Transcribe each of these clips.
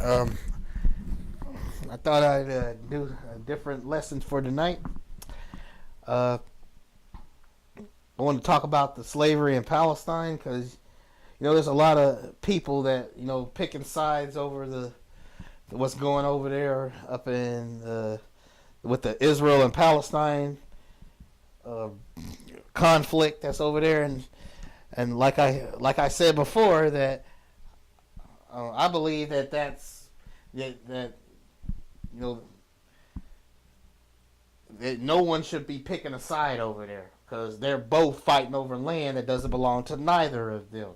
right. I thought I'd do a different lesson for tonight. Uh, I want to talk about the slavery in Palestine because there's a lot of people that picking sides over the what's going over there up in with the Israel and Palestine uh, conflict that's over there, and like I said before that I believe that you know that no one should be picking a side over there because they're both fighting over land that doesn't belong to neither of them.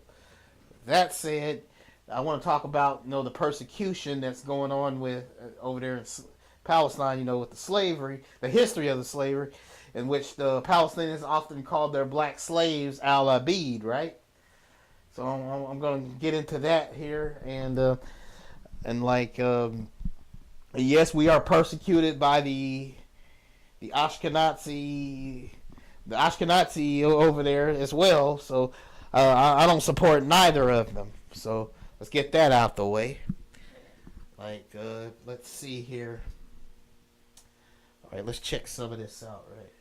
That said, I want to talk about the persecution that's going on with over there in Palestine. With the slavery, the history of the slavery, in which the Palestinians often called their black slaves al-Abid, right? So I'm going to get into that here, and yes, we are persecuted by the Ashkenazi over there as well. So I don't support neither of them. So let's get that out the way. Let's see here. All right, let's check some of this out. Right.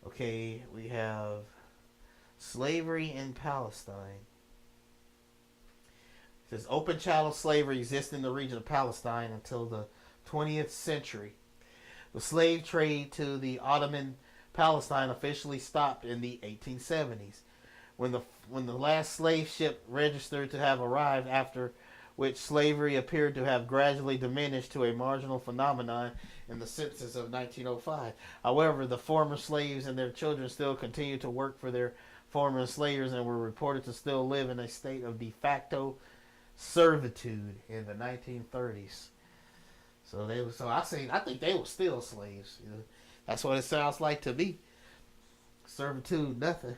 Okay, we have slavery in Palestine. It says open chattel slavery existed in the region of Palestine until the 20th century. The slave trade to the Ottoman Palestine officially stopped in the 1870s, when the last slave ship registered to have arrived, after which slavery appeared to have gradually diminished to a marginal phenomenon in the census of 1905. However, the former slaves and their children still continued to work for their former enslavers and were reported to still live in a state of de facto servitude in the 1930s. I think they were still slaves. That's what it sounds like to me. Servitude, nothing.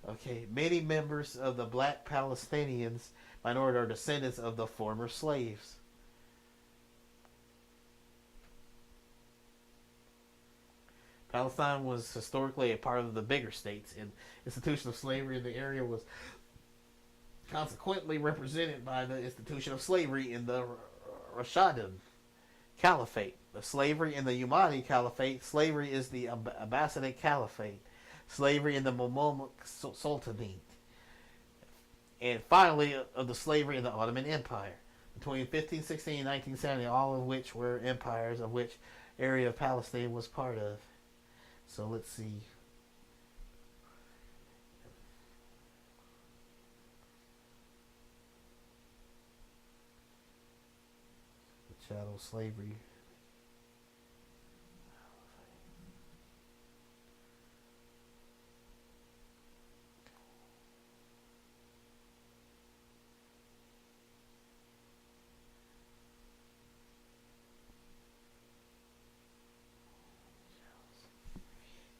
Okay, many members of the black Palestinians minority are descendants of the former slaves. Palestine was historically a part of the bigger states, and institution of slavery in the area was consequently represented by the institution of slavery in the Rashidun Caliphate. The slavery in the Umayyad Caliphate. Slavery is the Abbasid Caliphate. Slavery in the Mamluk Sultanate. And finally, of the slavery in the Ottoman Empire. Between 1516 and 1970, all of which were empires of which area of Palestine was part of. So let's see. The chattel slavery.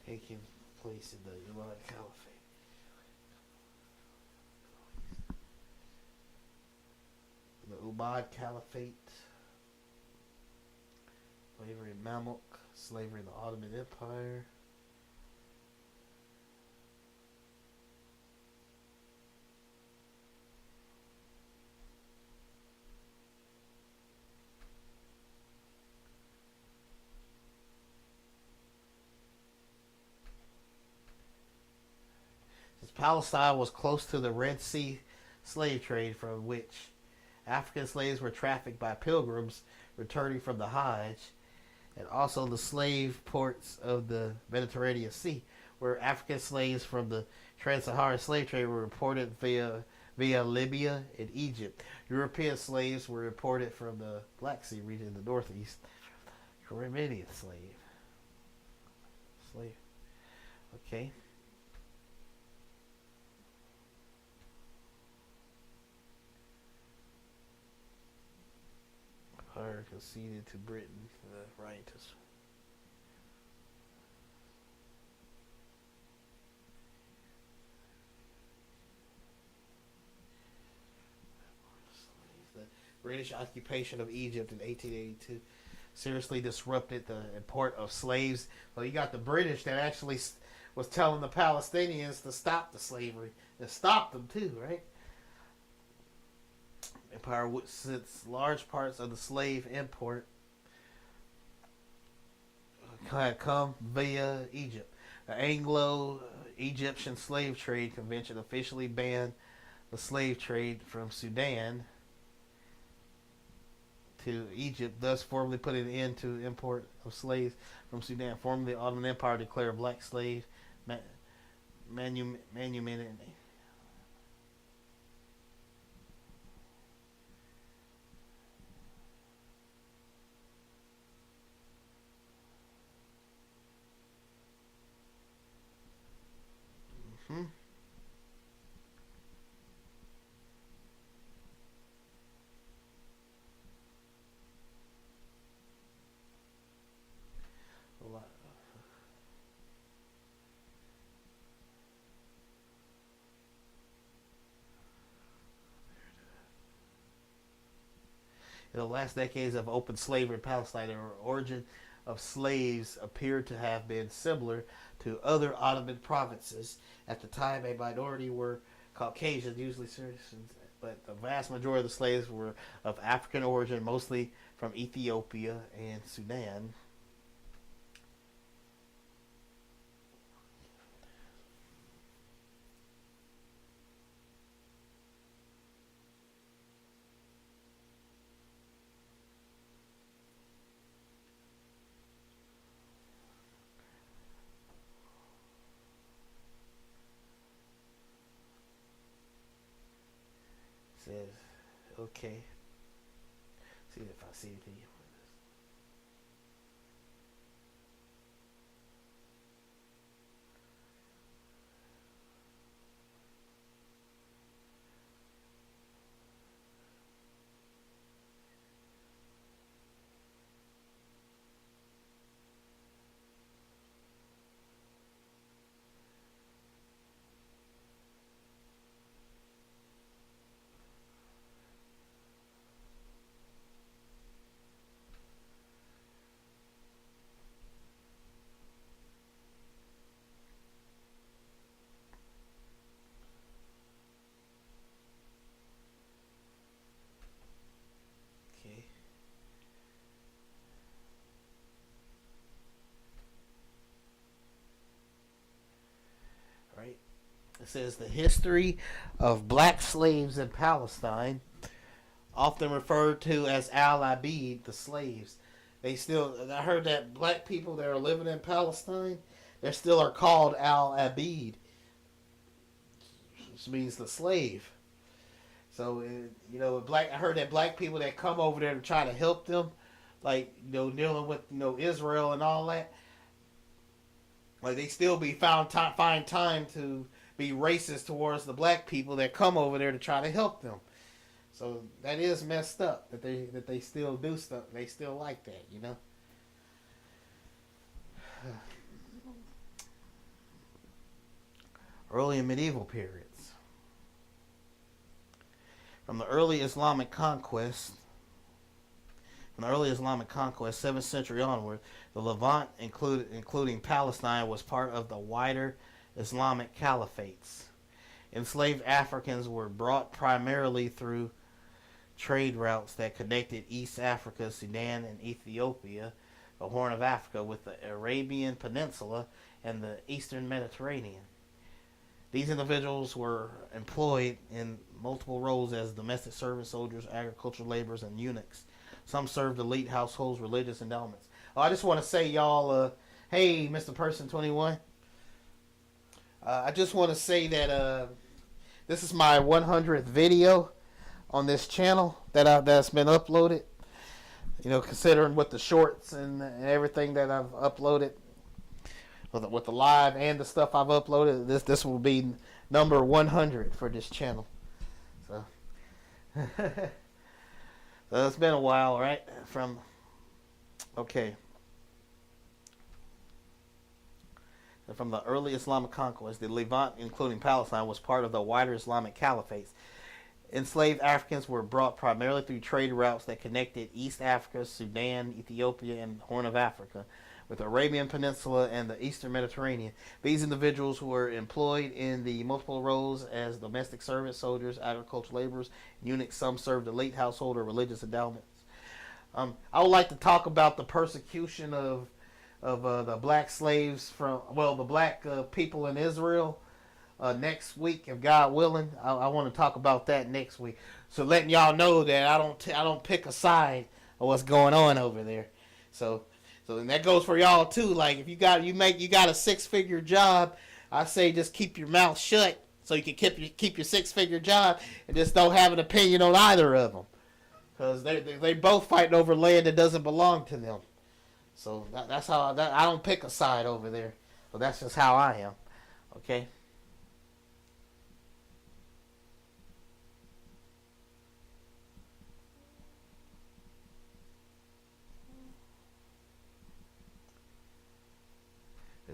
Taking place in the Umayyad Caliphate. The Umayyad Caliphate. Slavery in Mamluk. Slavery in the Ottoman Empire. Palestine was close to the Red Sea slave trade, from which African slaves were trafficked by pilgrims returning from the Hajj, and also the slave ports of the Mediterranean Sea, where African slaves from the Trans-Saharan slave trade were reported via Libya and Egypt. European slaves were imported from the Black Sea region in the northeast. Caribbean slave. Okay. Empire conceded to Britain the right to the British occupation of Egypt in 1882 seriously disrupted the import of slaves. Well, you got the British that actually was telling the Palestinians to stop the slavery and stop them too, right? Empire, since large parts of the slave import had come via Egypt. The Anglo-Egyptian Slave Trade Convention officially banned the slave trade from Sudan to Egypt, thus formally putting an end to import of slaves from Sudan. Formerly, the Ottoman Empire declared black slave manumitted. Hmm. A lot. In the last decades of open slavery in Palestine, the origin of slaves appeared to have been similar to other Ottoman provinces. At the time, a minority were Caucasians, usually citizens, but the vast majority of the slaves were of African origin, mostly from Ethiopia and Sudan. Says, okay. See if I see anything. Okay. Right. It says the history of black slaves in Palestine, often referred to as Al Abid, the slaves. They still, I heard that black people that are living in Palestine, they still are called Al Abid, which means the slave. So, black. I heard that black people that come over there to try to help them, like dealing with Israel and all that, like they still be find time to be racist towards the black people that come over there to try to help them. So that is messed up that they still do stuff. They still like that. Early and medieval periods. From the early Islamic conquest, 7th century onward, the Levant, including Palestine, was part of the wider Islamic caliphates. Enslaved Africans were brought primarily through trade routes that connected East Africa, Sudan, and Ethiopia, the Horn of Africa, with the Arabian Peninsula and the Eastern Mediterranean. These individuals were employed in multiple roles as domestic servants, soldiers, agricultural laborers, and eunuchs. Some served elite households, religious endowments. Oh, I just want to say, y'all, hey, Mr. Person 21. I just want to say that this is my 100th video on this channel that's been uploaded. Considering with the shorts and everything that I've uploaded, with the live and the stuff I've uploaded, this will be number 100 for this channel. So, so it's been a while, right? From the early Islamic conquest, the Levant, including Palestine, was part of the wider Islamic caliphates. Enslaved Africans were brought primarily through trade routes that connected East Africa, Sudan, Ethiopia, and Horn of Africa, with the Arabian Peninsula and the Eastern Mediterranean. These individuals were employed in the multiple roles as domestic servants, soldiers, agricultural laborers, eunuchs. Some served elite household or religious endowments. I would like to talk about the persecution of the black slaves the black people in Israel next week, if God willing. I want to talk about that next week. So letting y'all know that I don't pick a side of what's going on over there. So and that goes for y'all too. Like if you got a 6-figure job, I say just keep your mouth shut so you can keep your 6-figure job and just don't have an opinion on either of them, because they both fighting over land that doesn't belong to them. So that's how I don't pick a side over there. So that's just how I am. Okay.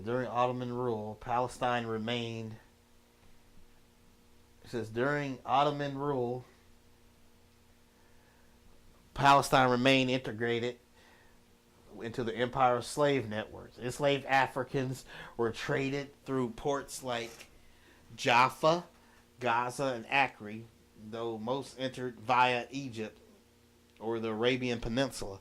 During Ottoman rule, Palestine remained. It says during Ottoman rule, Palestine remained integrated into the empire's slave networks. Enslaved Africans were traded through ports like Jaffa, Gaza, and Acre, though most entered via Egypt or the Arabian Peninsula.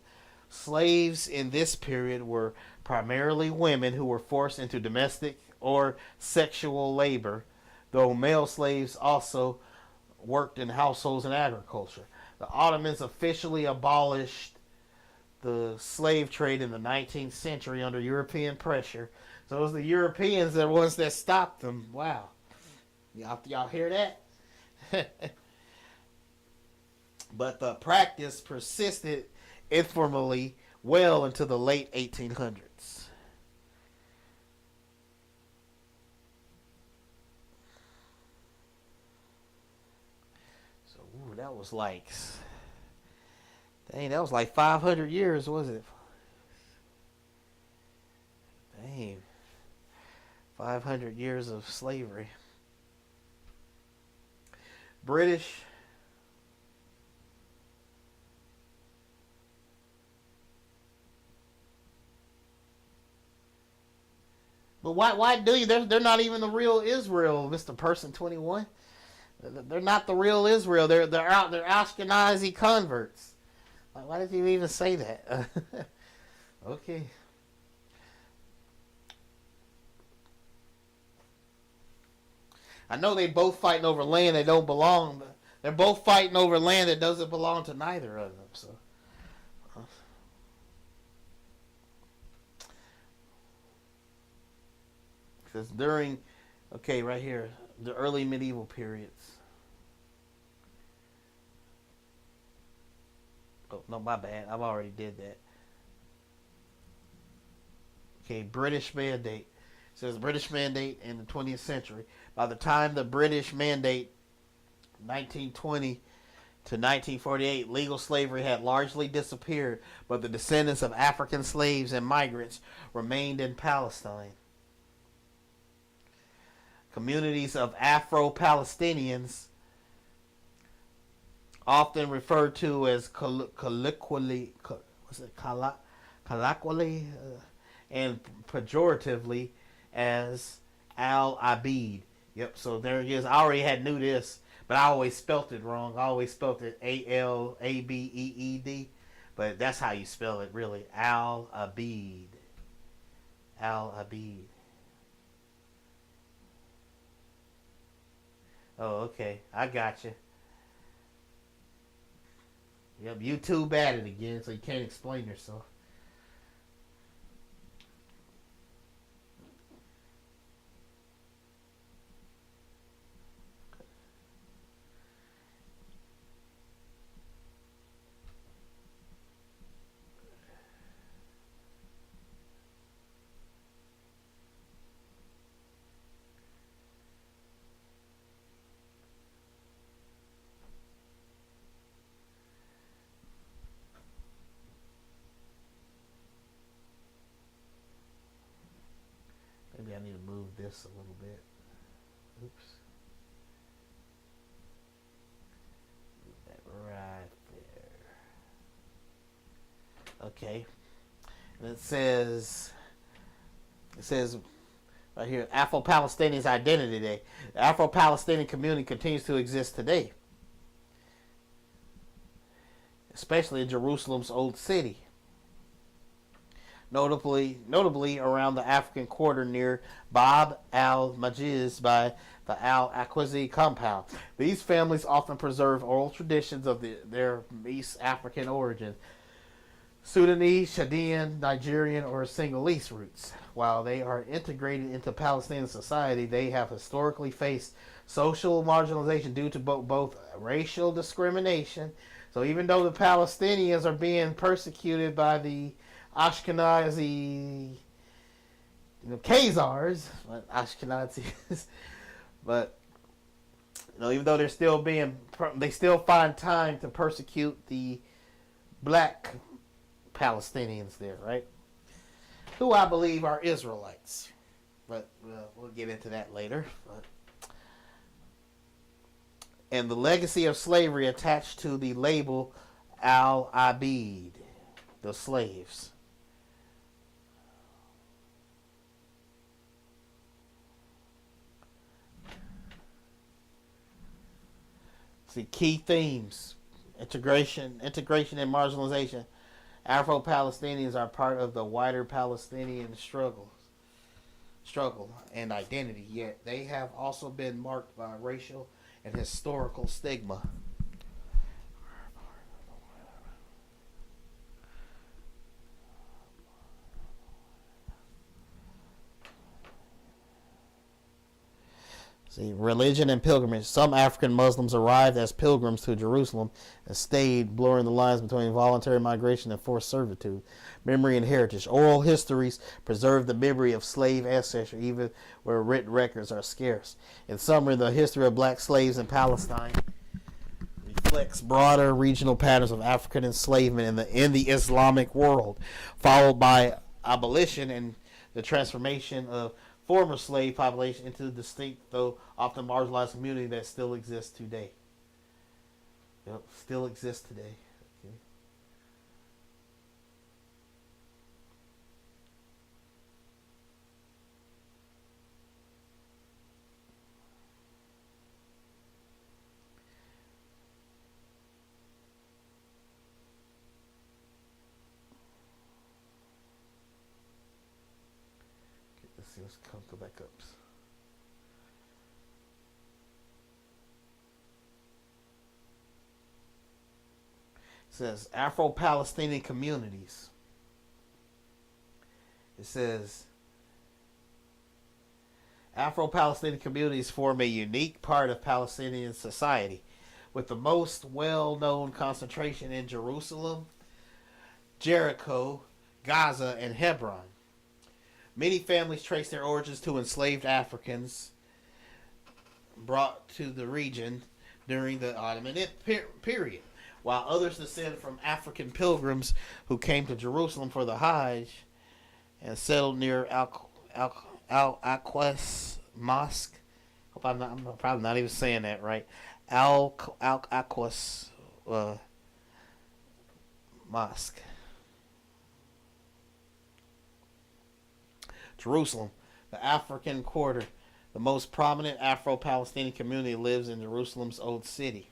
Slaves in this period were primarily women who were forced into domestic or sexual labor, though male slaves also worked in households and agriculture. The Ottomans officially abolished the slave trade in the 19th century under European pressure. So it was the Europeans that were ones that stopped them. Wow. Y'all hear that? But the practice persisted informally well into the late 1800s. So, that was like 500 years, was it? Dang. 500 years of slavery. British. But why do you? They're not even the real Israel, Mr. Person 21. They're not the real Israel. They're Ashkenazi converts. Why did you even say that? Okay. I know they both fighting over land that don't belong. They're both fighting over land that doesn't belong to neither of them. So. Because during, right here, the early medieval periods. Oh, no, my bad. I've already did that. Okay, British Mandate. It says British Mandate in the 20th century. By the time the British Mandate, 1920 to 1948, legal slavery had largely disappeared, but the descendants of African slaves and migrants remained in Palestine. Communities of Afro-Palestinians, often referred to as colloquially and pejoratively as Al-Abid. Yep, so there he is. I already knew this, but I always spelt it wrong. I always spelt it Al-Abeed, but that's how you spell it, really. Al-Abid. Al-Abid. Oh, okay. I got you. Yep, YouTube at it again, so you can't explain yourself. Maybe I need to move this a little bit. Oops. Move that right there. Okay. And it says, It says right here, Afro-Palestinians Identity Day. The Afro-Palestinian community continues to exist today, especially in Jerusalem's Old City. Notably around the African quarter near Bab al-Majiz by the Al-Aqwazi compound. These families often preserve oral traditions of their East African origin, Sudanese, Chaldean, Nigerian, or Senegalese roots. While they are integrated into Palestinian society, they have historically faced social marginalization due to both racial discrimination. So even though the Palestinians are being persecuted by the Ashkenazi, Khazars, Ashkenazis, but even though they're still they still find time to persecute the black Palestinians there, right? Who I believe are Israelites, but we'll get into that later. And the legacy of slavery attached to the label Al-Abid, the slaves. See, key themes: integration and marginalization. Afro-Palestinians are part of the wider Palestinian struggle and identity, yet they have also been marked by racial and historical stigma. See, religion and pilgrimage. Some African Muslims arrived as pilgrims to Jerusalem and stayed, blurring the lines between voluntary migration and forced servitude. Memory and heritage. Oral histories preserve the memory of slave ancestry, even where written records are scarce. In summary, the history of black slaves in Palestine reflects broader regional patterns of African enslavement in the Islamic world, followed by abolition and the transformation of former slave population into a distinct, though often marginalized community that still exists today. Still exists today. Okay. Let's go back up. It says Afro-Palestinian communities. It says Afro-Palestinian communities form a unique part of Palestinian society, with the most well-known concentration in Jerusalem, Jericho, Gaza, and Hebron. Many families trace their origins to enslaved Africans brought to the region during the Ottoman period, while others descend from African pilgrims who came to Jerusalem for the Hajj and settled near Al-Aqwas Mosque. I'm probably not even saying that right. Al-Aqwas Mosque. Jerusalem, the African quarter. The most prominent Afro-Palestinian community lives in Jerusalem's Old City.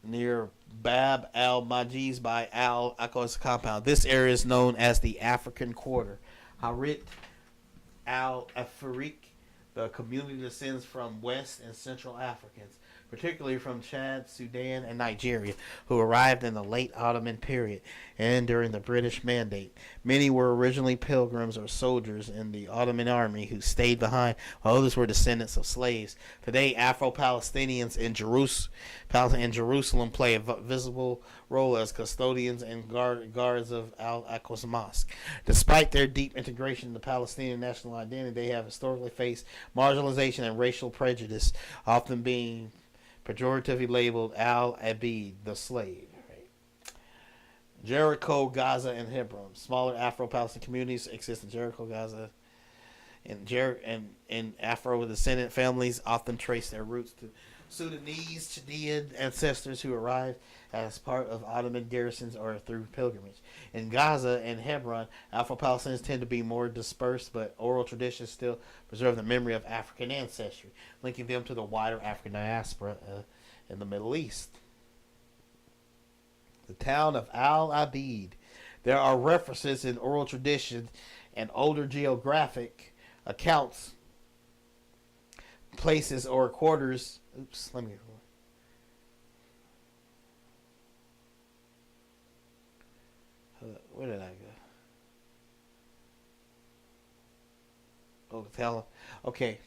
Near Bab al-Majiz by Al-Aqwas compound. This area is known as the African Quarter. Harit al-Afriq, the community descends from West and Central Africans, particularly from Chad, Sudan, and Nigeria, who arrived in the late Ottoman period and during the British Mandate. Many were originally pilgrims or soldiers in the Ottoman army who stayed behind, while others were descendants of slaves. Today, Afro-Palestinians in Jerusalem play a visible role as custodians and guards of Al-Aqwas Mosque. Despite their deep integration in the Palestinian national identity, they have historically faced marginalization and racial prejudice, often being pejoratively labeled Al-Abid, the slave. Right? Jericho, Gaza, and Hebron. Smaller Afro-Palestinian communities exist in Jericho, Gaza, and Afro-descendant families often trace their roots to Sudanese Chaldean ancestors who arrived as part of Ottoman garrisons or through pilgrimage. In Gaza and Hebron, Afro-Palestinians tend to be more dispersed, but oral traditions still preserve the memory of African ancestry, linking them to the wider African diaspora in the Middle East. The town of Al-Abid. There are references in oral traditions and older geographic accounts, places or quarters. Oops, let me. Where did I go? Oh, tell. Okay.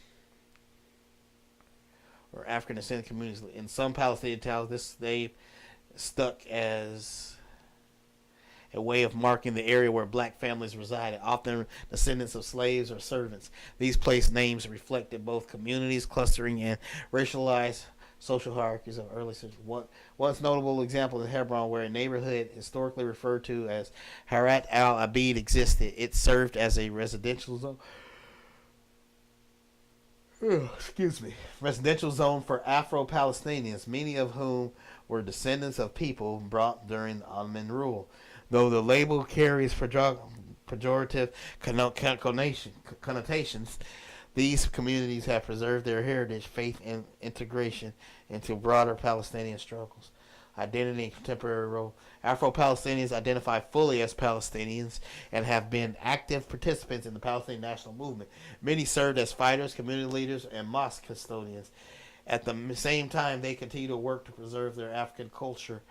Or African descendant communities in some Palestinian towns. They stuck as a way of marking the area where black families resided, often descendants of slaves or servants. These place names reflected both communities clustering and racialized social hierarchies of early centuries. One notable example is Hebron, where a neighborhood historically referred to as Harat al-Abid existed. It served as a residential zone. Residential zone for Afro-Palestinians, many of whom were descendants of people brought during Ottoman rule. Though the label carries pejorative connotations, these communities have preserved their heritage, faith, and integration into broader Palestinian struggles. Identity and contemporary role. Afro-Palestinians identify fully as Palestinians and have been active participants in the Palestinian national movement. Many served as fighters, community leaders, and mosque custodians. At the same time, they continue to work to preserve their African culture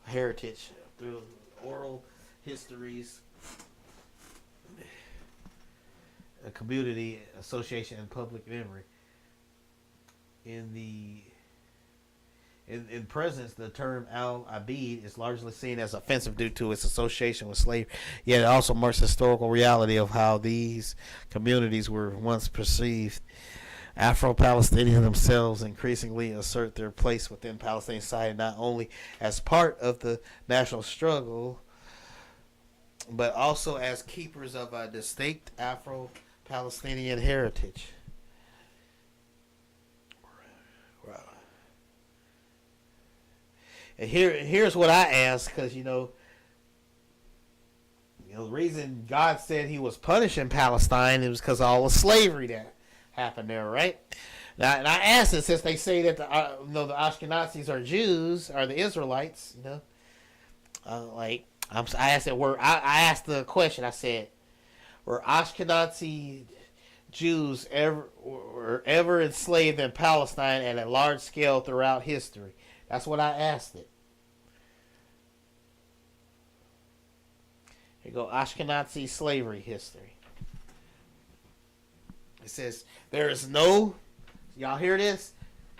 heritage through oral histories, a community association, and public memory. In presence, the term al-Abid is largely seen as offensive due to its association with slavery, yet it also marks the historical reality of how these communities were once perceived. Afro-Palestinians themselves increasingly assert their place within Palestinian society, not only as part of the national struggle, but also as keepers of a distinct Afro-Palestinian heritage. And here's what I ask, because the reason God said He was punishing Palestine, it was because of all the slavery that happened there, right? Now, and I asked it, since they say that the Ashkenazis are Jews, are the Israelites, I asked it. I asked the question. I said, were Ashkenazi Jews ever enslaved in Palestine at a large scale throughout history? That's what I asked it. Here you go, Ashkenazi slavery history. It says, there is no, y'all hear this?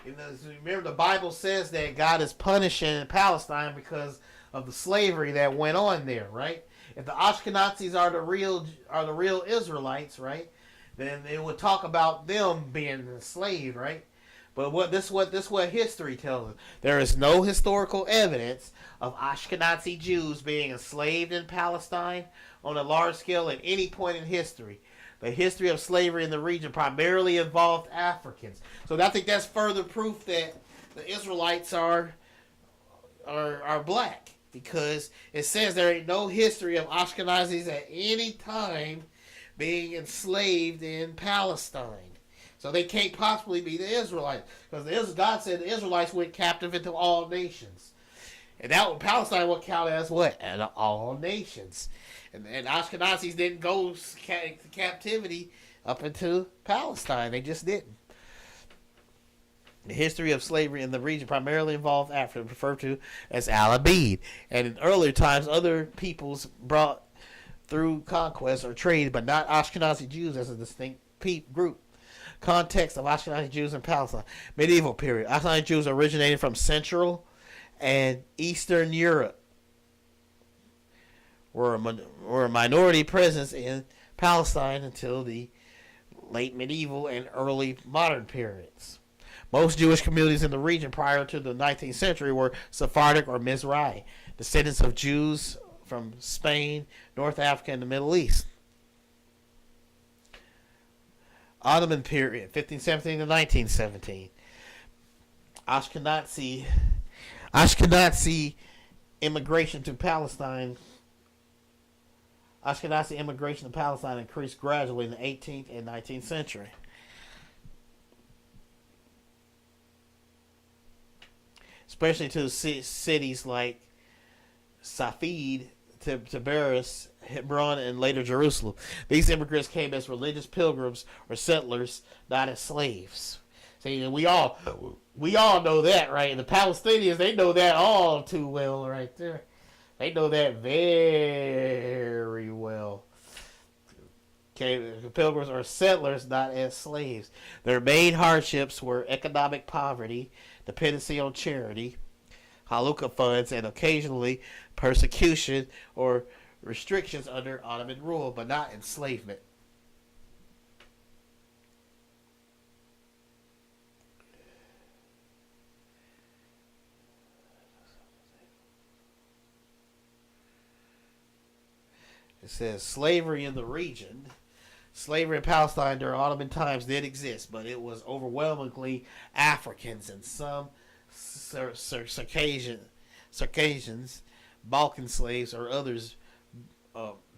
Remember, the Bible says that God is punishing Palestine because of the slavery that went on there, right? If the Ashkenazis are the real Israelites, right, then it would talk about them being enslaved, right? But this is what history tells us. There is no historical evidence of Ashkenazi Jews being enslaved in Palestine on a large scale at any point in history. The history of slavery in the region primarily involved Africans. So I think that's further proof that the Israelites are black, because it says there ain't no history of Ashkenazis at any time being enslaved in Palestine. So they can't possibly be the Israelites, because God said the Israelites went captive into all nations. And that Palestine would count as what? And all nations. And Ashkenazis didn't go to captivity up into Palestine. They just didn't. The history of slavery in the region primarily involved Africa, referred to as Al-Abid. And in earlier times, other peoples brought through conquest or trade, but not Ashkenazi Jews as a distinct group. Context of Ashkenazi Jews in Palestine. Medieval period. Ashkenazi Jews originated from Central and Eastern Europe. Were a minority presence in Palestine until the late medieval and early modern periods. Most Jewish communities in the region prior to the 19th century were Sephardic or Mizrahi, descendants of Jews from Spain, North Africa, and the Middle East. Ottoman period, 1517 to 1917. Ashkenazi Ashkenazi immigration to Palestine. Ashkenazi immigration to Palestine increased gradually in the 18th and 19th century. Especially to cities like Safed, Tiberias, Hebron, and later Jerusalem. These immigrants came as religious pilgrims or settlers, not as slaves. See, we all know that, right? And the Palestinians, they know that all too well, right there. They know that very well. Okay, pilgrims are settlers, not as slaves. Their main hardships were economic poverty, dependency on charity, halukah funds, and occasionally persecution or restrictions under Ottoman rule, but not enslavement. It says slavery in the region. Slavery in Palestine during Ottoman times did exist, but it was overwhelmingly Africans and some Circassians, Balkan slaves, or others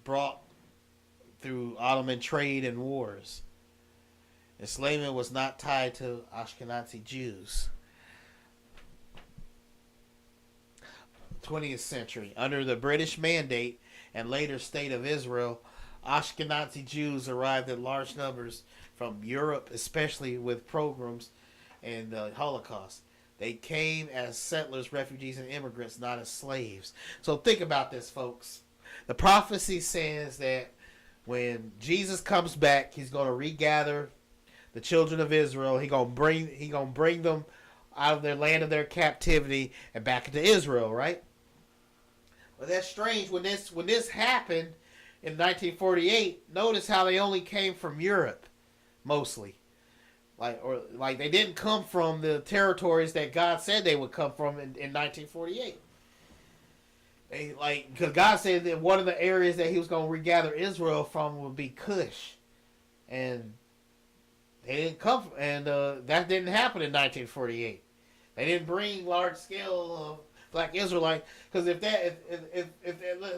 brought through Ottoman trade and wars. Enslavement was not tied to Ashkenazi Jews. 20th century. Under the British Mandate and later State of Israel, Ashkenazi Jews arrived in large numbers from Europe, especially with pogroms and the Holocaust. They came as settlers, refugees, and immigrants, not as slaves. So think about this, folks. The prophecy says that when Jesus comes back, he's going to regather the children of Israel. He's going to bring them out of their land of their captivity and back into Israel, right? But that's strange. When this happened in 1948, notice how they only came from Europe, mostly. Like they didn't come from the territories that God said they would come from in 1948. Because God said that one of the areas that He was going to regather Israel from would be Cush, and they didn't come, and that didn't happen in 1948. They didn't bring large scale Black Israelites, because if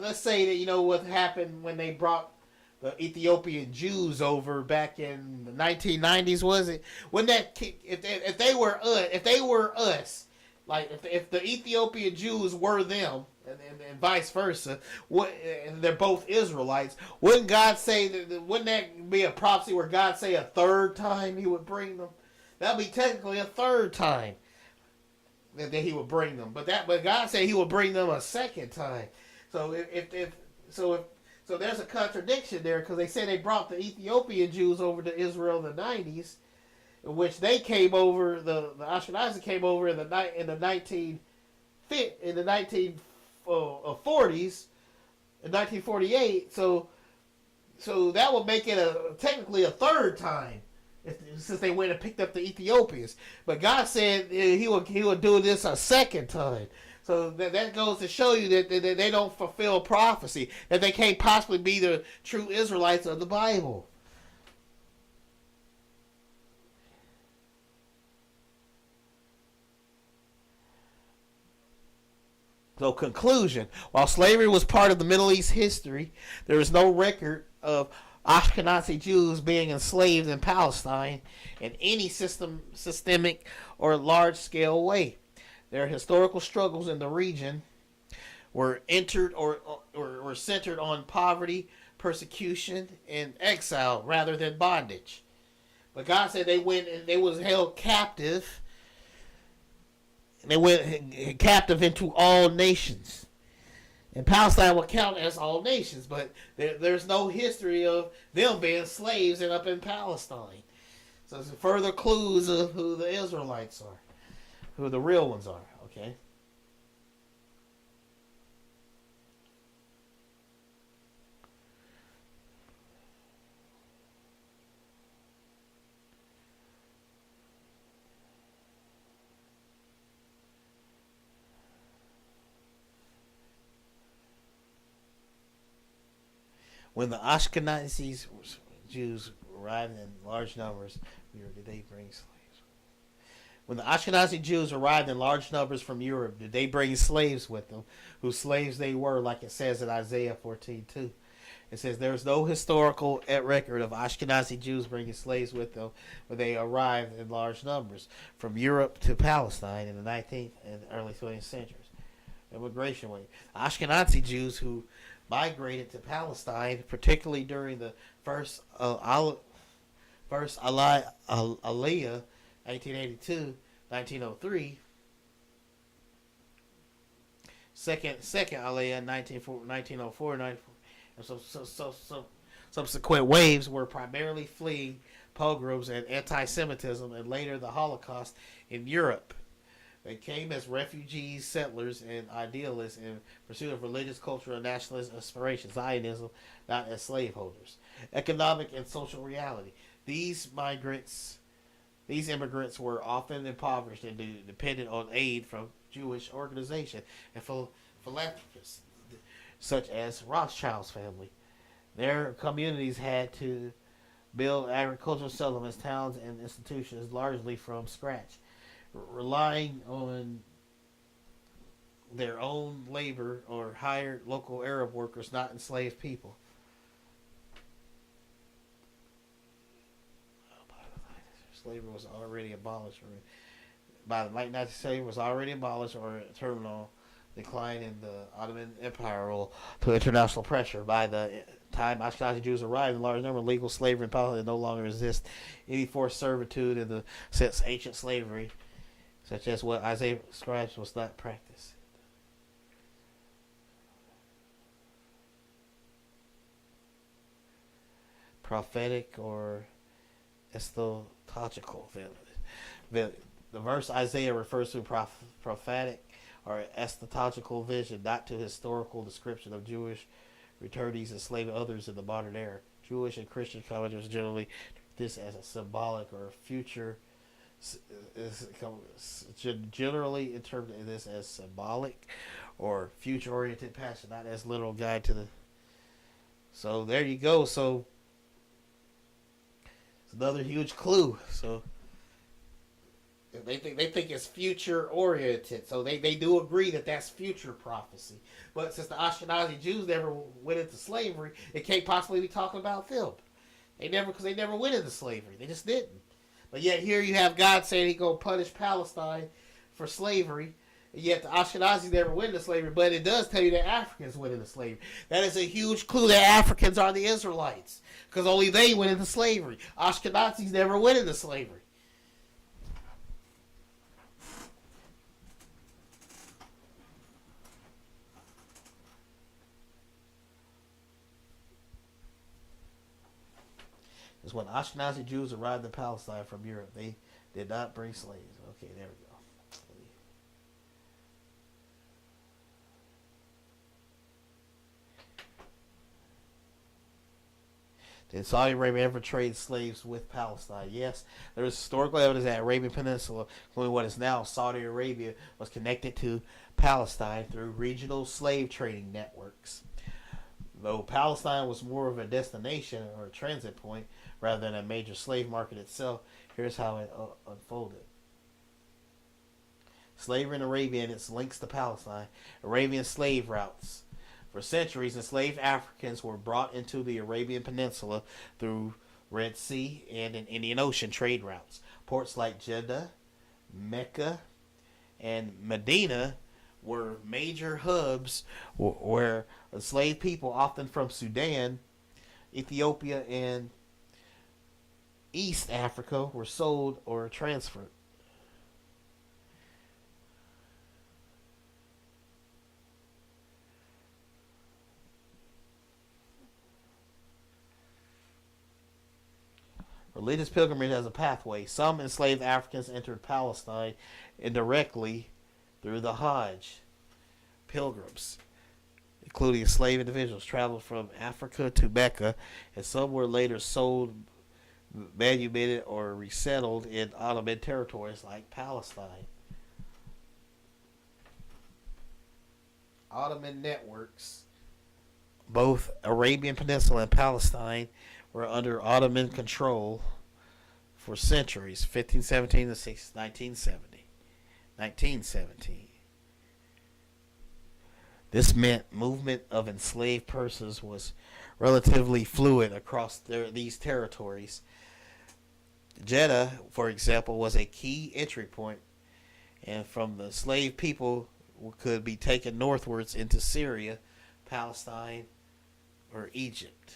let's say that, you know what happened when they brought the Ethiopian Jews over back in the 1990s, was it? When that if they were us, like if the Ethiopian Jews were them, and vice versa, and they're both Israelites, wouldn't God say that? Wouldn't that be a prophecy where God say a third time He would bring them? That'd be technically a third time that He would bring them, but God said He would bring them a second time. So so there's a contradiction there, because they say they brought the Ethiopian Jews over to Israel in the 90s, in which they came over, the Ashkenazi came over in the 1940s, in 1948. So that would make it technically a third time, since they went and picked up the Ethiopians. But God said He would do this a second time. So that goes to show you that they don't fulfill prophecy, that they can't possibly be the true Israelites of the Bible. So, conclusion. While slavery was part of the Middle East history, there is no record of Ashkenazi Jews being enslaved in Palestine in any systemic or large-scale way. Their historical struggles in the region were centered on poverty, persecution, and exile rather than bondage. But God said they went and they was held captive. And they went captive into all nations. And Palestine will count as all nations, but there's no history of them being slaves and up in Palestine. So it's further clues of who the Israelites are, who the real ones are, okay? When the Ashkenazi Jews arrived in large numbers, did they bring slaves? When the Ashkenazi Jews arrived in large numbers from Europe, did they bring slaves with them, whose slaves they were, like it says in Isaiah 14:2? It says there is no historical record of Ashkenazi Jews bringing slaves with them when they arrived in large numbers from Europe to Palestine in the 19th and early 20th centuries. Immigration wave. Ashkenazi Jews who migrated to Palestine, particularly during the first Aliyah, 1882, 1903. Second Aliyah, 1904, 1904. And so subsequent waves were primarily fleeing pogroms and anti-Semitism, and later the Holocaust in Europe. They came as refugees, settlers, and idealists in pursuit of religious, cultural, and nationalist aspirations, Zionism, not as slaveholders. Economic and social reality. These immigrants were often impoverished and dependent on aid from Jewish organizations and philanthropists, such as Rothschild's family. Their communities had to build agricultural settlements, towns, and institutions largely from scratch, relying on their own labor or hired local Arab workers, not enslaved people. Slavery was already abolished. By the late 19th century, was already abolished or terminal decline in the Ottoman Empire to international pressure. By the time Ashkenazi Jews arrived in large number, legal slavery in Palestine no longer exists any forced servitude in the sense ancient slavery, such as what Isaiah describes, was not practiced. Prophetic or eschatological. The verse Isaiah refers to prophetic or eschatological vision, not to historical description of Jewish returnees enslaving others in the modern era. Jewish and Christian commentators generally treat this as a symbolic or future. Generally interpret this as symbolic or future-oriented passage, not as literal guide to the. So there you go. So it's another huge clue. So they think it's future oriented, so they do agree that that's future prophecy. But since the Ashkenazi Jews never went into slavery, it can't possibly be talking about them. Because they never went into slavery. They just didn't. But yet here you have God saying He's going to punish Palestine for slavery. And yet the Ashkenazis never went into slavery, but it does tell you that Africans went into slavery. That is a huge clue that Africans are the Israelites, because only they went into slavery. Ashkenazis never went into slavery. Is when Ashkenazi Jews arrived in Palestine from Europe, they did not bring slaves. Okay, there we go. Did Saudi Arabia ever trade slaves with Palestine? Yes, there is historical evidence that Arabian Peninsula, including what is now Saudi Arabia, was connected to Palestine through regional slave trading networks. Though Palestine was more of a destination or a transit point rather than a major slave market itself, here's how it unfolded. Slavery in Arabia and its links to Palestine. Arabian slave routes. For centuries, enslaved Africans were brought into the Arabian Peninsula through Red Sea and Indian Ocean trade routes. Ports like Jeddah, Mecca, and Medina were major hubs where enslaved people, often from Sudan, Ethiopia, and East Africa, were sold or transferred. Religious pilgrimage as a pathway. Some enslaved Africans entered Palestine indirectly through the Hajj. Pilgrims, including enslaved individuals, traveled from Africa to Mecca, and some were later sold, manumitted, or resettled in Ottoman territories like Palestine. Ottoman networks, both Arabian Peninsula and Palestine, were under Ottoman control for centuries, 1517 to 1970. 1917. This meant movement of enslaved persons was relatively fluid across these territories. Jeddah, for example, was a key entry point, and from the slave people could be taken northwards into Syria, Palestine, or Egypt.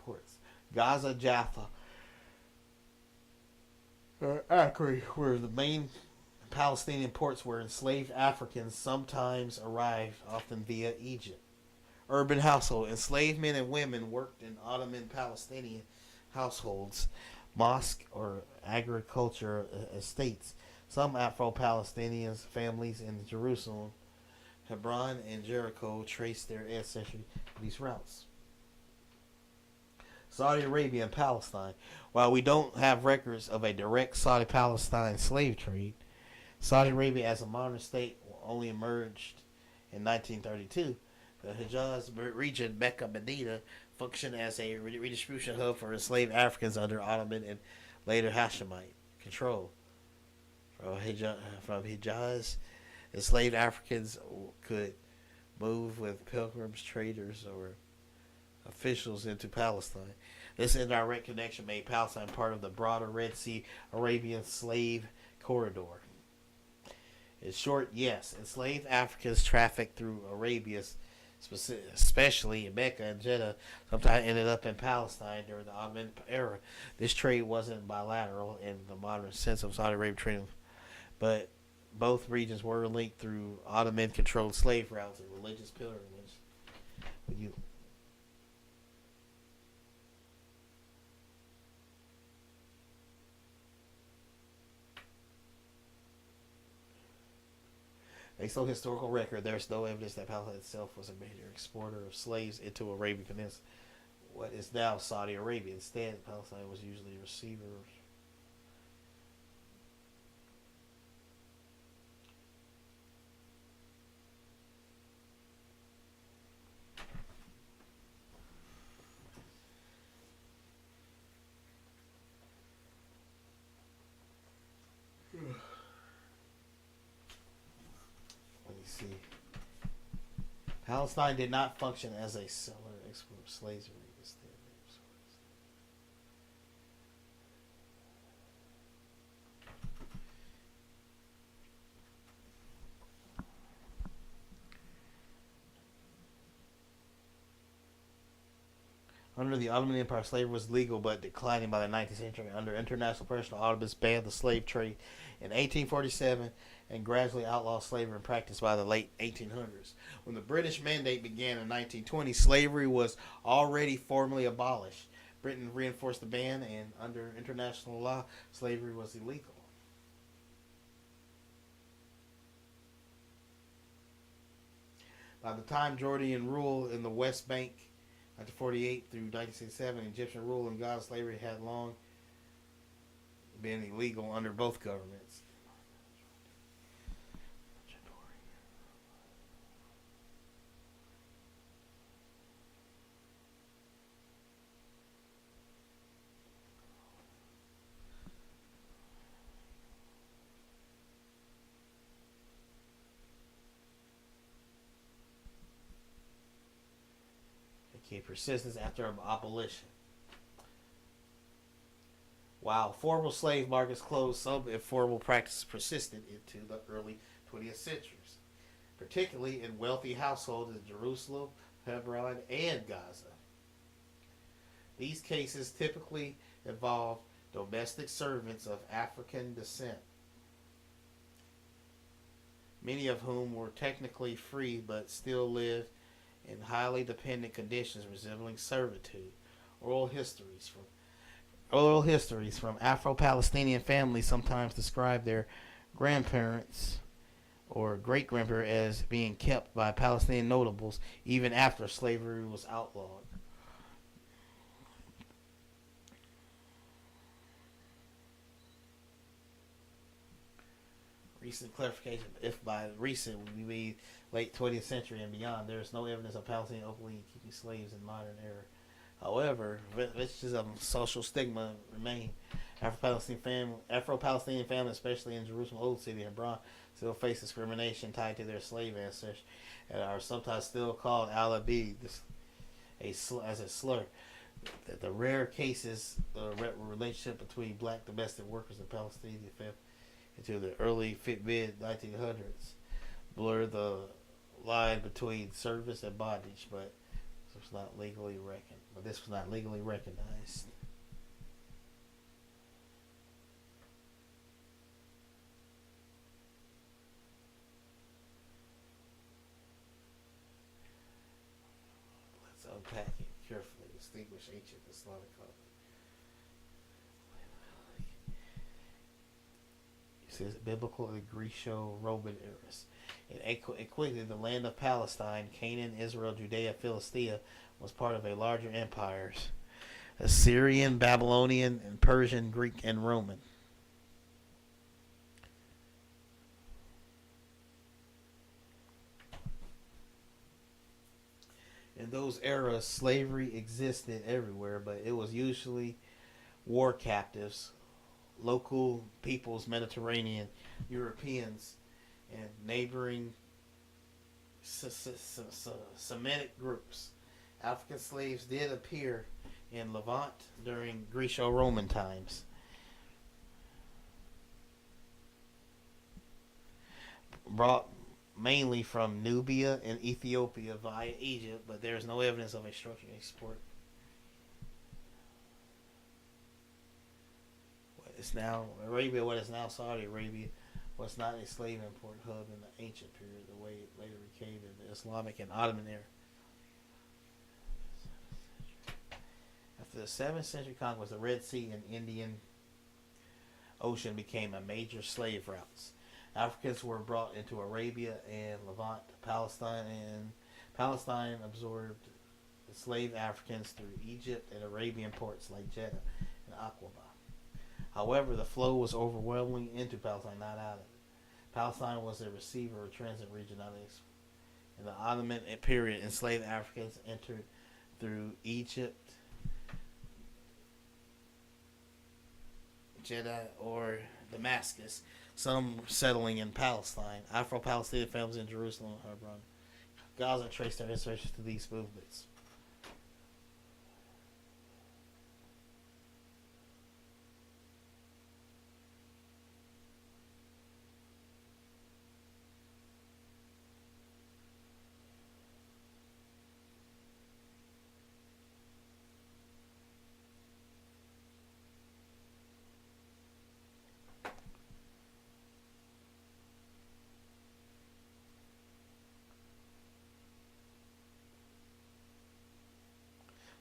Ports. Gaza, Jaffa, Acre were the main Palestinian ports where enslaved Africans sometimes arrived, often via Egypt. Urban household. Enslaved men and women worked in Ottoman Palestinian households, mosque or agriculture estates. Some Afro-Palestinian families in Jerusalem, Hebron, and Jericho trace their ancestry to these routes. Saudi Arabia and Palestine. While we don't have records of a direct Saudi-Palestine slave trade, Saudi Arabia as a modern state only emerged in 1932. The Hijaz region, Mecca, Medina, functioned as a redistribution hub for enslaved Africans under Ottoman and later Hashemite control. From Hijaz, enslaved Africans could move with pilgrims, traders, or officials into Palestine. This indirect connection made Palestine part of the broader Red Sea Arabian slave corridor. In short, yes, enslaved Africans trafficked through Arabia, especially in Mecca and Jeddah, sometimes ended up in Palestine during the Ottoman era. This trade wasn't bilateral in the modern sense of Saudi Arabia trading, but both regions were linked through Ottoman-controlled slave routes and religious pilgrimages. Based on historical record, there is no evidence that Palestine itself was a major exporter of slaves into Arabian Peninsula, what is now Saudi Arabia. Instead, Palestine was usually a receiver. See, Palestine did not function as a seller export of slaves. Under the Ottoman Empire, slavery was legal but declining by the 19th century. Under international pressure, the Ottomans banned the slave trade in 1847 and gradually outlawed slavery in practice by the late 1800s. When the British Mandate began in 1920, slavery was already formally abolished. Britain reinforced the ban, and under international law, slavery was illegal. By the time Jordanian rule in the West Bank 1948 through 1967, Egyptian rule in Gaza, slavery had long been illegal under both governments. Persistence after abolition. While formal slave markets closed, some informal practices persisted into the early 20th centuries, particularly in wealthy households in Jerusalem, Hebron, and Gaza. These cases typically involved domestic servants of African descent, many of whom were technically free but still lived in highly dependent conditions resembling servitude. Oral histories from Afro-Palestinian families sometimes describe their grandparents or great-grandparents as being kept by Palestinian notables even after slavery was outlawed. recent clarification, if by recent we mean late 20th century and beyond, there is no evidence of Palestinians openly keeping slaves in modern era. However, vestiges of social stigma remain. Afro-Palestinian families, especially in Jerusalem Old City and Hebron, still face discrimination tied to their slave ancestors and are sometimes still called al-Abid as a slur. The rare cases, the relationship between black domestic workers and Palestinian families into the early mid 1900s blur the line between service and bondage, but this was not legally recognized. Let's unpack it carefully. Distinguish ancient Islamic culture. It says biblical and Greco-Roman eras. In antiquity, the land of Palestine, Canaan, Israel, Judea, Philistia, was part of a larger empires: Assyrian, Babylonian, and Persian, Greek, and Roman. In those eras, slavery existed everywhere, but it was usually war captives, local peoples, Mediterranean, Europeans, and neighboring Semitic groups. African slaves did appear in Levant during Greco-Roman times. Brought mainly from Nubia and Ethiopia via Egypt, but there is no evidence of a structured export. What is now Arabia, what is now Saudi Arabia, was not a slave import hub in the ancient period, the way it later became in the Islamic and Ottoman era. After the 7th century conquest, the Red Sea and Indian Ocean became a major slave routes. Africans were brought into Arabia and Levant, Palestine absorbed the slave Africans through Egypt and Arabian ports like Jeddah and Aqaba. However, the flow was overwhelming into Palestine, not out of it. Palestine was a receiver or transit region, not an export. In the Ottoman period, enslaved Africans entered through Egypt, Jeddah, or Damascus, some settling in Palestine. Afro-Palestinian families in Jerusalem and Hebron. Gaza traced their insertions to these movements.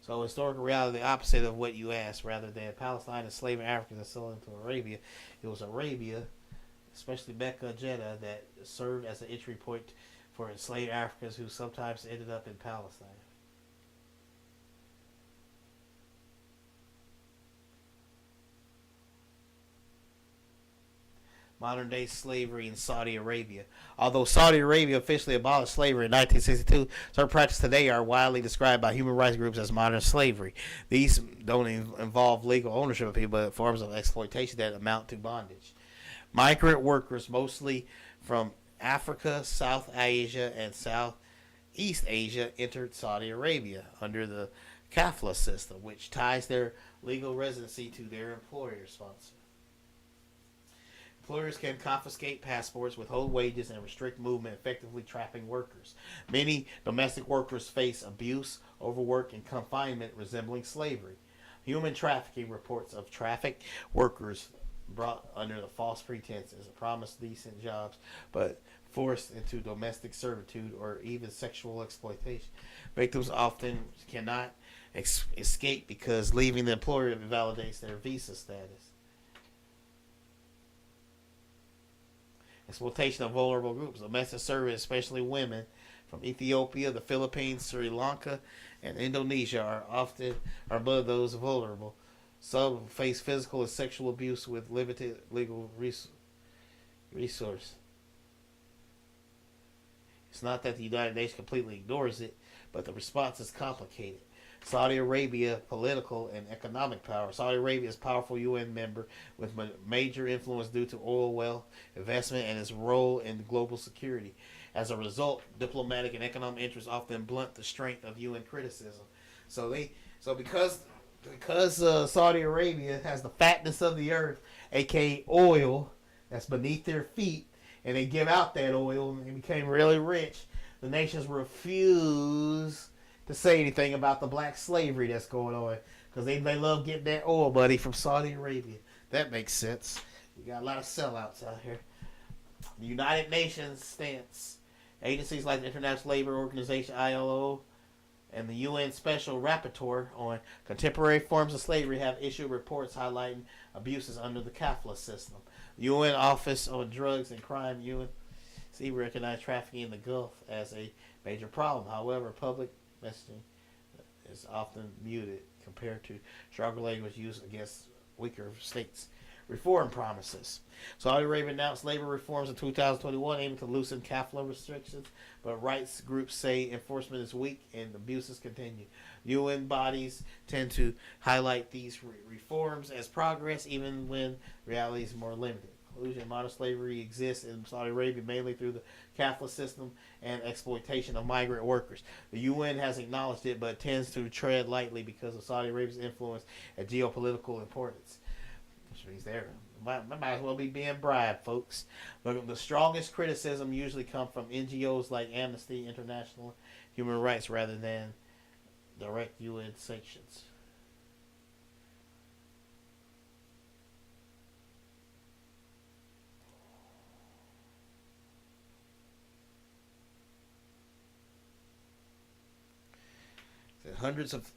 So historical reality, the opposite of what you asked, rather than Palestine enslaving Africans and selling to Arabia, it was Arabia, especially Mecca and Jeddah, that served as an entry point for enslaved Africans who sometimes ended up in Palestine. Modern day slavery in Saudi Arabia. Although Saudi Arabia officially abolished slavery in 1962, certain practices today are widely described by human rights groups as modern slavery. These don't involve legal ownership of people, but forms of exploitation that amount to bondage. Migrant workers, mostly from Africa, South Asia, and Southeast Asia, entered Saudi Arabia under the kafala system, which ties their legal residency to their employer sponsor. Employers can confiscate passports, withhold wages, and restrict movement, effectively trapping workers. Many domestic workers face abuse, overwork, and confinement resembling slavery. Human trafficking reports of trafficked workers brought under the false pretenses of promised decent jobs, but forced into domestic servitude or even sexual exploitation. Victims often cannot escape because leaving the employer invalidates their visa status. Exploitation of vulnerable groups. Domestic servants, especially women from Ethiopia, the Philippines, Sri Lanka, and Indonesia, are among those vulnerable. Some face physical and sexual abuse with limited legal resource. It's not that the United Nations completely ignores it, but the response is complicated. Saudi Arabia, political and economic power. Saudi Arabia is a powerful UN member with major influence due to oil wealth, investment, and its role in global security. As a result, diplomatic and economic interests often blunt the strength of UN criticism. So because Saudi Arabia has the fatness of the earth, aka oil, that's beneath their feet, and they give out that oil and they became really rich, the nations refuse to say anything about the black slavery that's going on because they love getting that oil money from Saudi Arabia. That makes sense. We got a lot of sellouts out here. The United Nations stance. Agencies like the International Labor Organization, ILO, and the UN Special Rapporteur on Contemporary Forms of Slavery have issued reports highlighting abuses under the kafala system. The UN Office on Drugs and Crime, UNC, recognized trafficking in the Gulf as a major problem. However, public messaging is often muted compared to stronger language used against weaker states. Reform promises. Saudi Arabia announced labor reforms in 2021 aiming to loosen kafala restrictions, but rights groups say enforcement is weak and abuses continue. UN bodies tend to highlight these reforms as progress even when reality is more limited. Conclusion: modern slavery exists in Saudi Arabia mainly through the kafala system and exploitation of migrant workers. The UN has acknowledged it, but tends to tread lightly because of Saudi Arabia's influence and geopolitical importance. Which means they might as well be being bribed, folks. But the strongest criticism usually comes from NGOs like Amnesty International, Human Rights, rather than direct UN sanctions. Hundreds of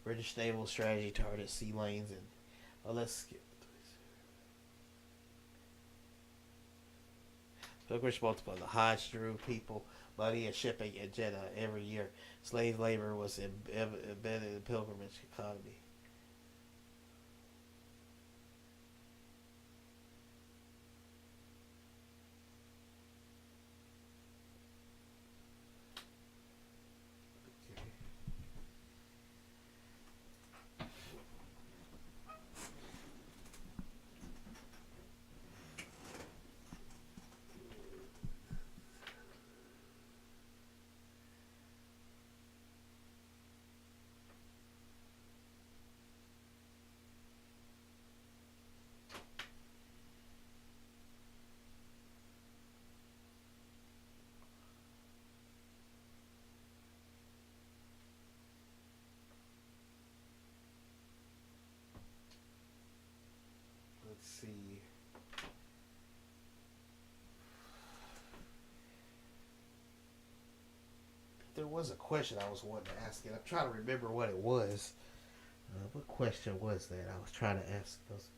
British naval strategy targeted sea lanes and let's skip. Pilgrims multiplied. The Hajj drew people, money, and shipping in Jeddah every year. Slave labor was embedded in the pilgrimage economy. Let's see. There was a question I was wanting to ask, and I'm trying to remember what it was. What question was that I was trying to ask? Those.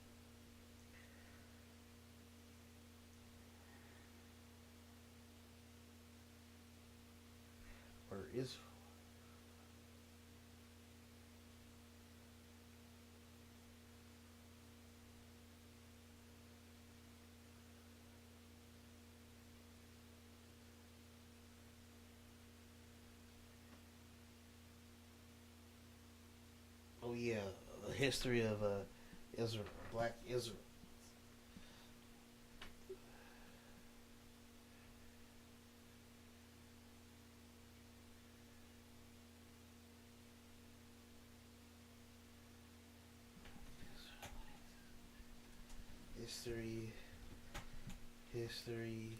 Or is. Oh yeah, the history of Israel, Black Israel. History, history.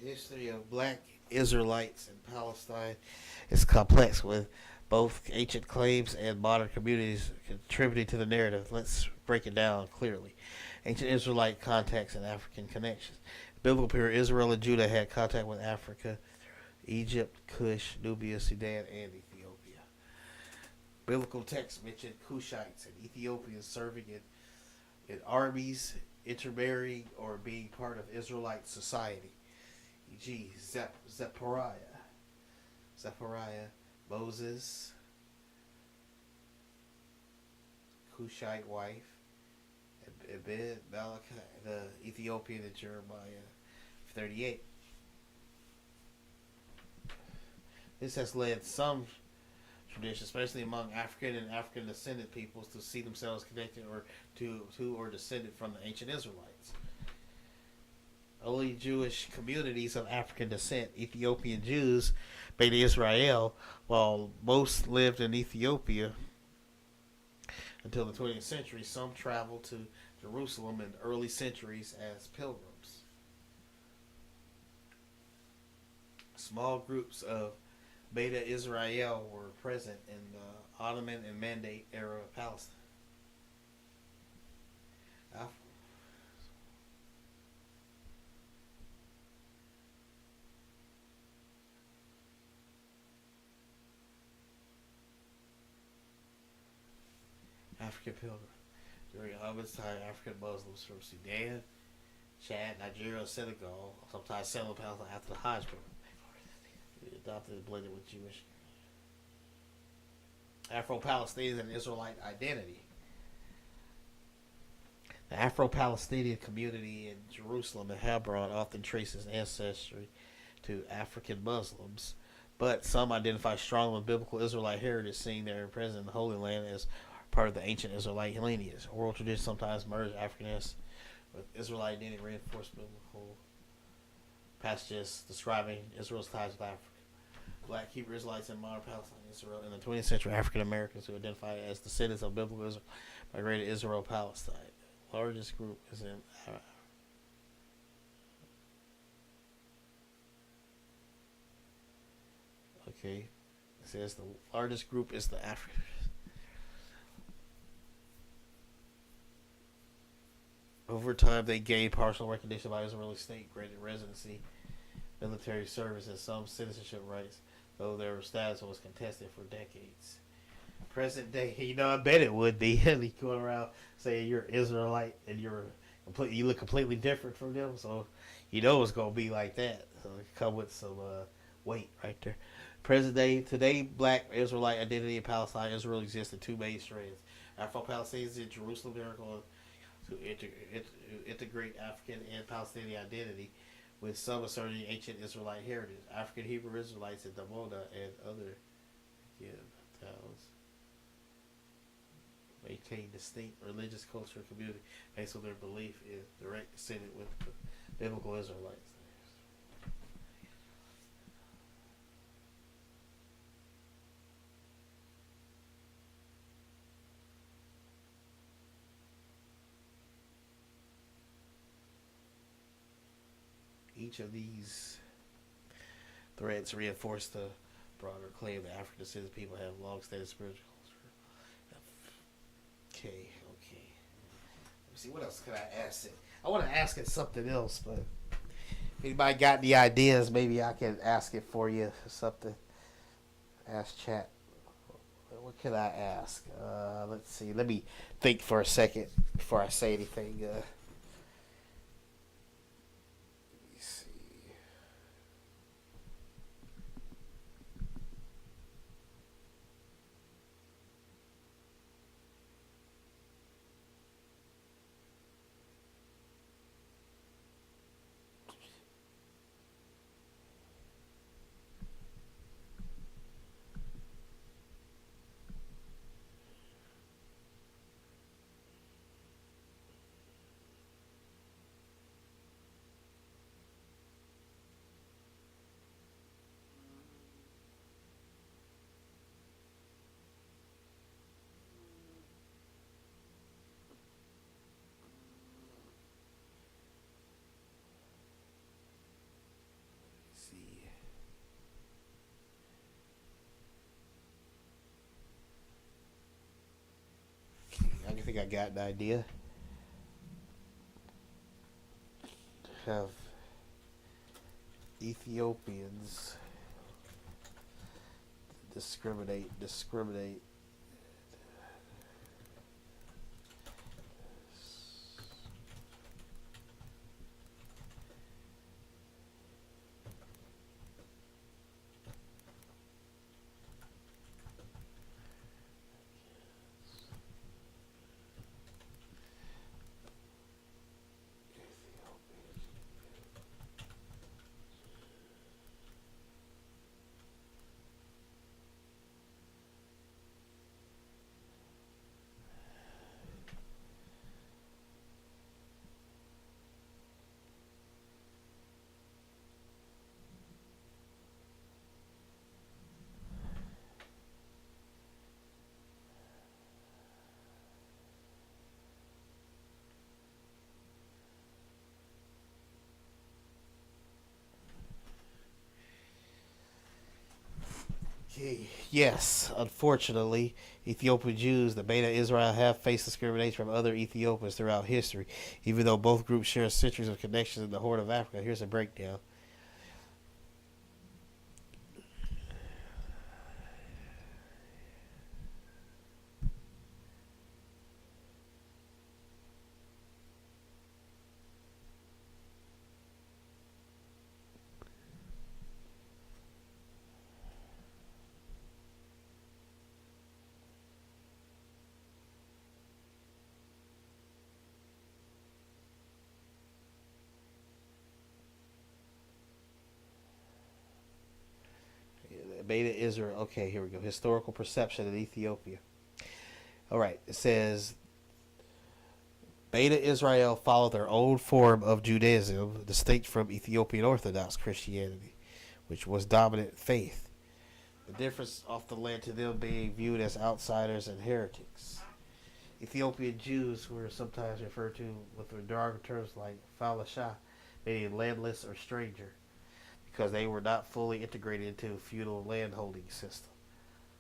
The history of black Israelites in Palestine is complex, with both ancient claims and modern communities contributing to the narrative. Let's break it down clearly. Ancient Israelite contacts and African connections. Biblical period, Israel and Judah had contact with Africa, Egypt, Cush, Nubia, Sudan, and Ethiopia. Biblical texts mention Cushites and Ethiopians serving in armies, intermarrying, or being part of Israelite society. E.g., Zechariah, Moses, Cushite wife, Ebed, Malachi, the Ethiopian, in Jeremiah 38. This has led some traditions, especially among African and African descendant peoples, to see themselves connected or descended from the ancient Israelites. Early Jewish communities of African descent, Ethiopian Jews, Beta Israel, while most lived in Ethiopia until the 20th century, some traveled to Jerusalem in early centuries as pilgrims. Small groups of Beta Israel were present in the Ottoman and Mandate era of Palestine. African pilgrims. During Ahmed's time, African Muslims from Sudan, Chad, Nigeria, and Senegal sometimes settled Palestine after the Hajj program. They adopted and blended with Jewish Afro-Palestinian and Israelite identity. The Afro-Palestinian community in Jerusalem and Hebron often traces ancestry to African Muslims, but some identify strongly with biblical Israelite heritage, seeing their presence in the Holy Land as part of the ancient Israelite lineage. Oral tradition sometimes merge Africanness with Israelite identity, reinforce biblical passages describing Israel's ties with Africa. Black Hebrew Israelites in modern Palestine, Israel, in the 20th century, African Americans who identify as descendants of biblical Israel migrated to Israel, Palestine. The largest group is in it says the largest group is the African. Over time, they gained partial recognition by Israeli state, granted residency, military service, and some citizenship rights, though their status was contested for decades. Present day, I bet it would be. Going around saying you're Israelite and you look completely different from them, so it's gonna be like that. So it come with some weight right there. Present day, today, black Israelite identity in Palestine, Israel exists in two main strands: Afro-Palestinians in Jerusalem, Jericho, to integrate African and Palestinian identity, with some asserting ancient Israelite heritage. African Hebrew Israelites in Damona and other towns maintain distinct religious culture and community based on their belief in direct descendant with the biblical Israelites. Each of these threads reinforce the broader claim that African descendant people have long-standing spiritual culture. Okay. Let me see, what else can I ask it? I want to ask it something else, but if anybody got any ideas, maybe I can ask it for you or something. Ask chat. What can I ask? Let's see. Let me think for a second before I say anything. think I got an idea. Have Ethiopians discriminate. Yes, unfortunately, Ethiopian Jews, the Beta Israel, have faced discrimination from other Ethiopians throughout history, even though both groups share centuries of connections in the Horn of Africa. Here's a breakdown. Beta Israel. Okay, here we go. Historical perception in Ethiopia. All right, it says Beta Israel followed their old form of Judaism, distinct from Ethiopian Orthodox Christianity, which was dominant faith. The difference often led to them being viewed as outsiders and heretics. Ethiopian Jews were sometimes referred to with derogatory terms like Falasha, meaning landless or stranger, because they were not fully integrated into a feudal landholding system.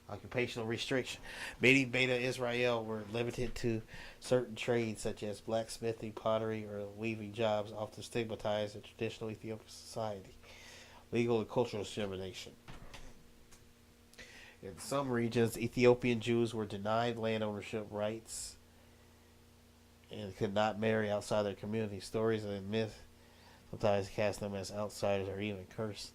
Occupational restriction. Many Beta Israel were limited to certain trades such as blacksmithing, pottery, or weaving jobs, often stigmatized in traditional Ethiopian society. Legal and cultural discrimination. In some regions, Ethiopian Jews were denied land ownership rights and could not marry outside their community. Stories and myths sometimes cast them as outsiders or even cursed,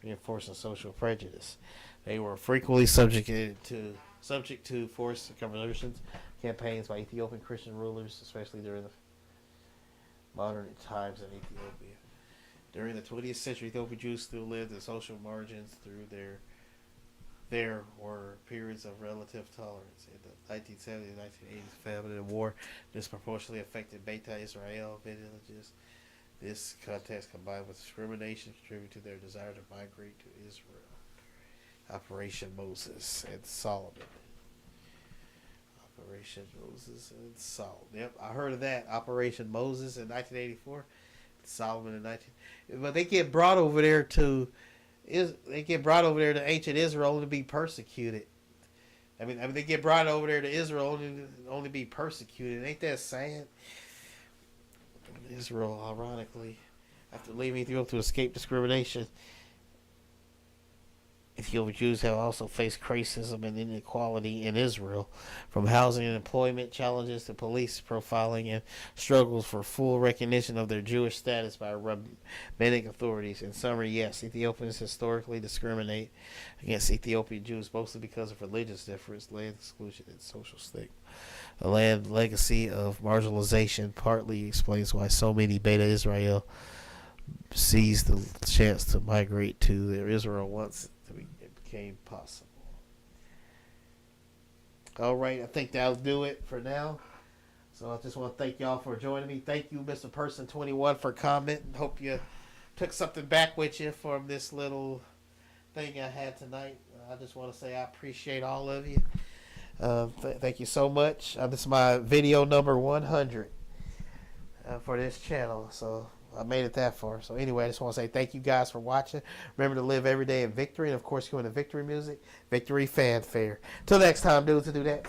reinforcing social prejudice. They were frequently subject to forced conversions campaigns by Ethiopian Christian rulers, especially during the modern times in Ethiopia. During the 20th century, Ethiopian Jews still lived in social margins. There were periods of relative tolerance. In the 1970s and 1980s, famine and war disproportionately affected Beta Israel villages. This context, combined with discrimination, contributed to their desire to migrate to Israel. Operation Moses and Solomon. Operation Moses and Solomon. Yep, I heard of that. Operation Moses in 1984. Solomon in 19. But they get brought over there to ancient Israel only to be persecuted. I mean, they get brought over there to Israel only to be persecuted. Ain't that sad? Israel, ironically, after leaving Ethiopia to escape discrimination, Ethiopian Jews have also faced racism and inequality in Israel, from housing and employment challenges to police profiling and struggles for full recognition of their Jewish status by rabbinic authorities. In summary, yes, Ethiopians historically discriminate against Ethiopian Jews mostly because of religious difference, land exclusion, and social stigma. A land legacy of marginalization partly explains why so many Beta Israel seized the chance to migrate to their Israel once it became possible. All right, I think that'll do it for now. So I just want to thank y'all for joining me. Thank you, Mr. Person 21, for commenting. Hope you took something back with you from this little thing I had tonight. I just want to say I appreciate all of you. Thank you so much. This is my video number 100 for this channel. So I made it that far. So anyway, I just want to say thank you guys for watching. Remember to live every day in victory. And of course, you're in the victory music, victory fanfare. Till next time, dudes, to do that.